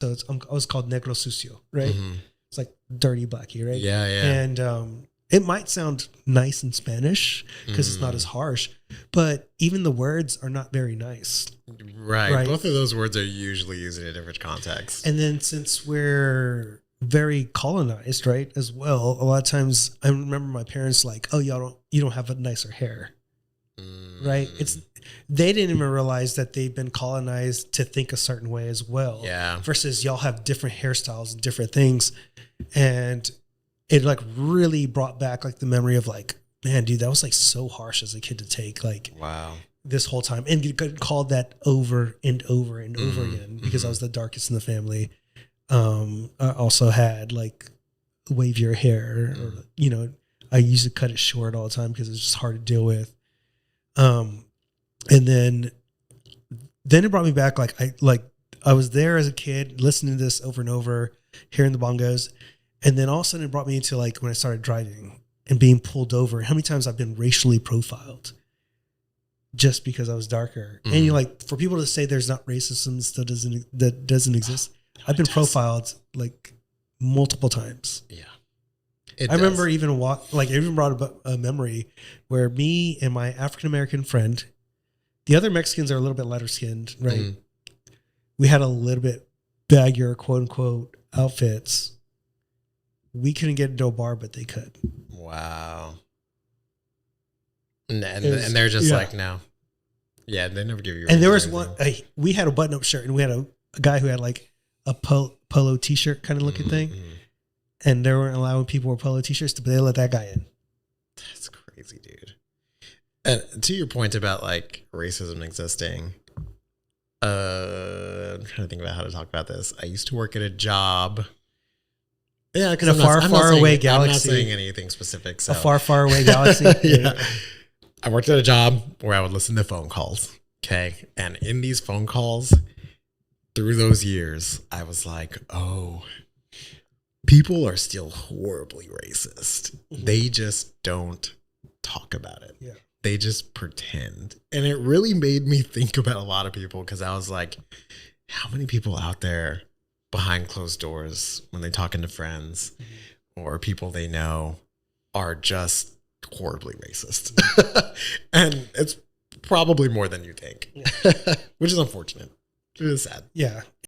So it's always called negro sucio, right? Mm-hmm. It's like dirty blackie, right? Yeah, yeah. And it might sound nice in Spanish because it's not as harsh, but even the words are not very nice. Right. Both of those words are usually used in a different context. And then since we're very colonized, right, as well, a lot of times I remember my parents like, oh, you don't have a nicer hair, right? They didn't even realize that they've been colonized to think a certain way as well. Yeah. Versus y'all have different hairstyles and different things. And it like really brought back like the memory of like, man, dude, that was like so harsh as a kid to take. Like, wow. This whole time, and you got called that over and over and over again because I was the darkest in the family. I also had like wavier hair, or, you know, I used to cut it short all the time because it's just hard to deal with. And then it brought me back. I was there as a kid listening to this over and over, hearing the bongos. And then all of a sudden it brought me into like when I started driving and being pulled over, how many times I've been racially profiled just because I was darker. And you like, for people to say there's not racism that doesn't exist. I've been profiled like multiple times. Yeah. I remember even brought up a memory where me and my African-American friend, the other Mexicans are a little bit lighter skinned, right? We had a little bit baggier, quote unquote, outfits. We couldn't get into a bar, but they could. Wow. And they're just like, no. Yeah, they never give you. And there was one, we had a button up shirt and we had a guy who had like a polo t-shirt kind of looking thing. And they weren't allowing people who wore polo t-shirts, but they let that guy in. That's crazy, dude. And to your point about like racism existing, I'm trying to think about how to talk about this. I used to work at a job. Yeah, because in a far away galaxy. I'm not saying anything specific. So. A far away galaxy. Yeah. I worked at a job where I would listen to phone calls. Okay. And in these phone calls, through those years, I was like, oh, people are still horribly racist. They just don't talk about it. Yeah. They just pretend. And it really made me think about a lot of people because I was like, how many people out there behind closed doors when they're talking to friends or people they know are just horribly racist? And it's probably more than you think, which is unfortunate. It is sad. Yeah.